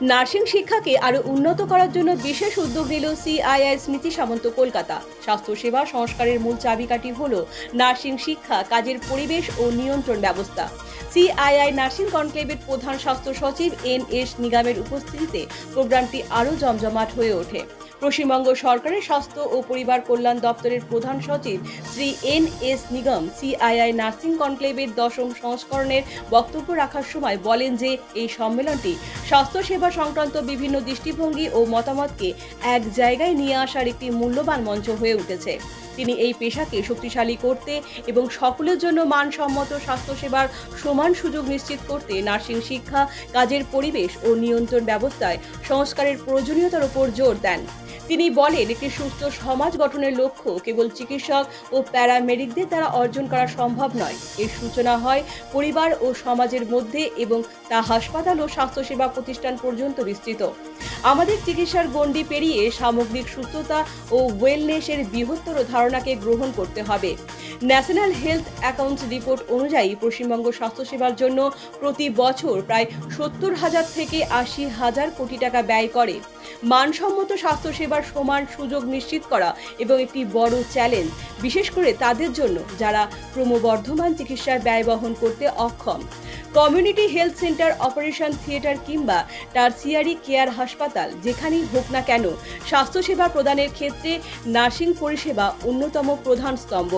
Nursing শিক্ষাকে আরো উন্নত করার জন্য বিশেষ উদ্যোগ নিল সিআইআই স্মৃতি সামন্ত কলকাতা। স্বাস্থ্যসেবা সংস্কারের মূল চাবিকাঠি হল নার্সিং শিক্ষা, কাজের পরিবেশ ও নিয়ন্ত্রণ ব্যবস্থা। সিআইআই নার্সিং কনক্লেভের প্রধান স্বাস্থ্য সচিব এন.এস. নিগমের উপস্থিতিতে প্রোগ্রামটি আরও জমজমাট হয়ে ওঠে। পশ্চিমবঙ্গ সরকারের স্বাস্থ্য ও পরিবার কল্যাণ দপ্তরের প্রধান সচিব শ্রী এন.এস. নিগম সিআইআই নার্সিং কনক্লেভের 10ম সংস্করণের বক্তব্য রাখার সময় বলেন যে এই সম্মেলনটি স্বাস্থ্যসেবা সংক্রান্ত বিভিন্ন দৃষ্টিভঙ্গি ও মতামতকে এক জায়গায় নিয়ে আসার একটি মূল্যবান মঞ্চ হয়ে উঠেছে। তিনি এই পেশাকে শক্তিশালী করতে এবং সকলের জন্য মানসম্মত স্বাস্থ্যসেবার সমান সুযোগ নিশ্চিত করতে নার্সিং শিক্ষা, কাজের পরিবেশ ও নিয়ন্ত্রণ ব্যবস্থায় সংস্কারের প্রয়োজনীয়তার উপর জোর দেন। তিনি বলেন, একটি সুস্থ সমাজ গঠনের লক্ষ্য কেবল চিকিৎসক ও প্যারামেডিকদের দ্বারা অর্জন করা সম্ভব নয়। এর সূচনা হয় পরিবার ও সমাজের মধ্যে এবং তা হাসপাতাল ও স্বাস্থ্যসেবা প্রতিষ্ঠান পর্যন্ত বিস্তৃত। আমাদের চিকিৎসার গণ্ডি পেরিয়ে সামগ্রিক সুস্থতা ও ওয়েলনেসের বৃহত্তর ধারণাকে গ্রহণ করতে হবে। ন্যাশনাল হেলথ অ্যাকাউন্টস রিপোর্ট অনুযায়ী পশ্চিমবঙ্গ স্বাস্থ্যসেবার জন্য প্রতি বছর প্রায় 70,000 থেকে 80,000 কোটি টাকা ব্যয় করে। মানসম্মত স্বাস্থ্যসেবার সমান সুযোগ নিশ্চিত করা এবং একটি বড় চ্যালেঞ্জ, বিশেষ করে তাদের জন্য যারা ক্রমবর্ধমান চিকিৎসার ব্যয় বহন করতে অক্ষম। Community health centre, operation theatre কিংবা টারসিয়ারি কেয়ার হাসপাতাল যেখানেই হোক না কেন, স্বাস্থ্যসেবা প্রদানের ক্ষেত্রে নার্সিং পরিষেবা অন্যতম প্রধান স্তম্ভ।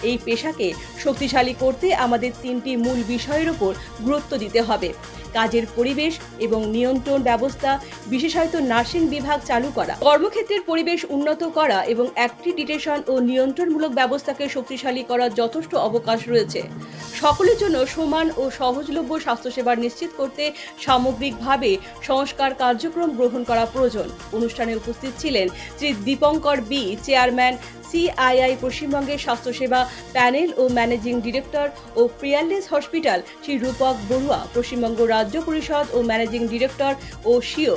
এই পেশাকে শক্তিশালী করতে আমাদের 3টি মূল বিষয়ের উপর গুরুত্ব দিতে হবে: কাজের পরিবেশ এবং নিয়ন্ত্রণ ব্যবস্থা, বিশেষায়িত নার্সিং বিভাগ চালু করা, কর্মক্ষেত্রের পরিবেশ উন্নত করা এবং অ্যাক্রিডিটেশন ও নিয়ন্ত্রণমূলক ব্যবস্থাকে শক্তিশালী করার যথেষ্ট অবকাশ রয়েছে। সকলের জন্য সমান ও সহজলভ্য স্বাস্থ্যসেবা নিশ্চিত করতে সামগ্রিকভাবে সংস্কার কার্যক্রম গ্রহণ করা প্রয়োজন। অনুষ্ঠানে উপস্থিত ছিলেন Shri Dipankar B, chairman CII পশ্চিমবঙ্গের স্বাস্থ্যসেবা প্যানেল ও ম্যানেজিং ডিরেক্টর, ও পিয়ারলেস হসপিটাল শ্রী রূপক বড়ুয়া, পশ্চিমবঙ্গ রাজ্য পরিষদ ও ম্যানেজিং ডিরেক্টর ও CEO,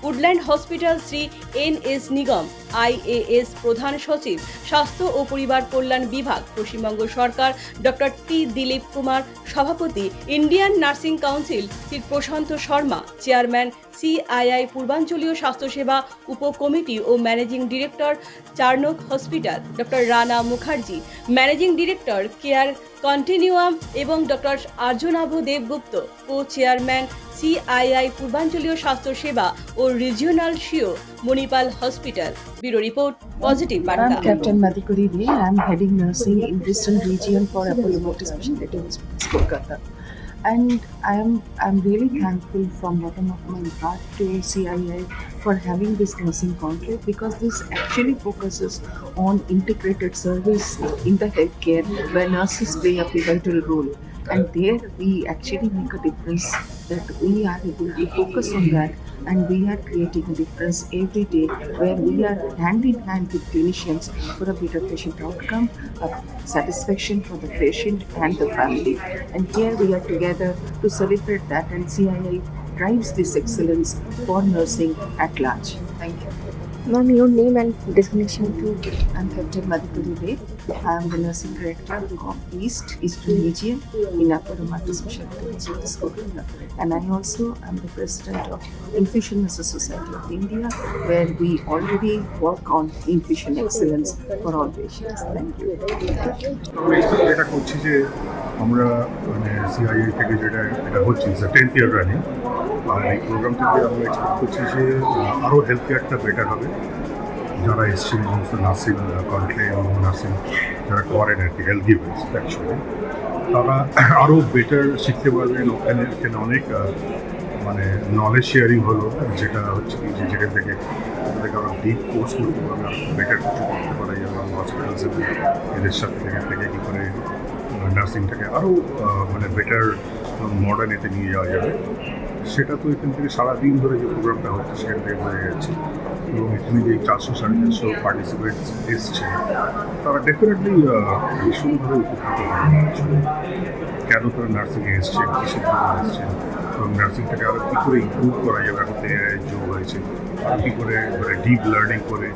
Woodland Hospital Shri N S. Nigam, IAS প্রধান সচিব, স্বাস্থ্য ও পরিবার কল্যাণ বিভাগ, পশ্চিমবঙ্গ সরকার, ডক্টর টি দিলীপ কুমার, সভাপতি, Indian Nursing Council Shri Prashant Sharma, chairman CII পূর্বাঞ্চলীয় স্বাস্থ্যসেবা উপকমিটি ও managing director, Charnock Hospital, doctor Rana Mukherjee, managing director, care continuum, এবং doctor Aryanabh Debgupta, co chairman CII পূর্বাঞ্চলীয় স্বাস্থ্যসেবা ও regional CEO, Manipal Hospital. Bureau report, positive বার্তা। I'm Captain Madhukuri Dey. I'm heading nursing in Eastern Region for Apollo Multispeciality Hospitals, Kolkata. And I'm really thankful from bottom of my heart to CII for having this nursing conclave, because this actually focuses on integrated service in the healthcare where nurses play a pivotal role. And there we actually make a difference, that we are able to focus on that, and we are creating a difference every day where we are hand in hand with clinicians for a better patient outcome, a satisfaction for the patient and the family. And here we are together to celebrate that, and CII drives this excellence for nursing at large. Thank you. Ma'am, your name and designation too. I'm Captain Madhukuri Dey. I am the nursing director of Eastern Region in Apollo Multispeciality Hospitals, Kolkata. And I also am the president of Infusion Nurses Society of India, where we already work on infusion excellence for all patients. Thank you. এটা করছি যে আমরা মানে CII থেকে এটা হচ্ছে 10th year running, আর এই programme থেকে আমরা এক্সপেক্ট করছি যে আরও হেলথ কেয়ারটা বেটার হবে। যারা এসছেন সমস্ত নার্সিং কনক্লেভ এবং নার্সিং যারা করেন আর কি, হেলথ গিভার্স অ্যাকচুয়ালি, তারা আরও বেটার শিখতে পারবেন। এখানে অনেক মানে নলেজ শেয়ারিং হলো, যেটা হচ্ছে কি যেখান থেকে আরও ডিপ কোর্স করতে পারবে, আরও বেটার কিছু করতে পারা যাবে। এবং হসপিটালস এদের সাথে থেকে কী করে নার্সিংটাকে আরও মানে বেটার মডার্ন এতে নিয়ে যাওয়া যাবে, সেটা তো এখান থেকে সারাদিন ধরে যে প্রোগ্রামটা হচ্ছে সেখান থেকে বোঝা যাচ্ছে। এবং এখানে যে 400-450 পার্টিসিপেন্টস এসছে, তারা ডেফিনেটলি ভীষণভাবে উপকৃত হবে। কেন তারা নার্সিংয়ে এসছেন, কিসের জন্য এসছেন, এবং নার্সিংটাকে আরও কী করে ইমপ্রুভ করা যাবে। এখন এআই যোগ হয়েছে, আর কী করে মানে ডিপ লার্নিং করে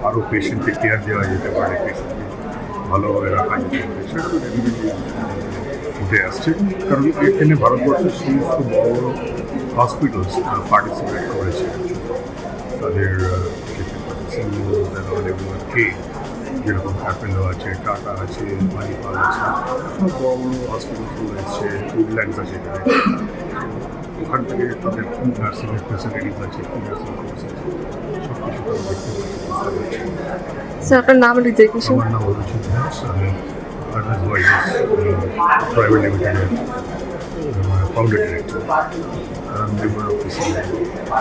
আরও পেশেন্টকে কেয়ার দেওয়া যেতে পারে, পেশেন্টকে ভালোভাবে রাখা যেতে পারে, সেটা তো ডেফিনেটলি উঠে আসছে, কারণ এখানে ভারতবর্ষের সমস্ত বড় বড় হসপিটালস পার্টিসিপেট করেছে তাদের কে, যেরকম অ্যাপেলো আছে, টাটা আছে, মানিপাল আছে, সব বড় বড় হসপিটালসগুলো এসছে, উডল্যান্ডস আছে এখানে। ওখান থেকে তাদের কী নার্সিংয়ের ফেসিলিটিস আছে, কী নার্সিং কোর্স আছে, সব কিছু তারা দেখতে পাচ্ছে। স্যার আপনার নাম রেজিগনেশন আমার নাম অভিজিৎ ঘোষ, আমি আর্নাস ভয়েস প্রাইভেট লিমিটেডের ফাউন্ডার ডিরেক্টর, মেম্বার অফ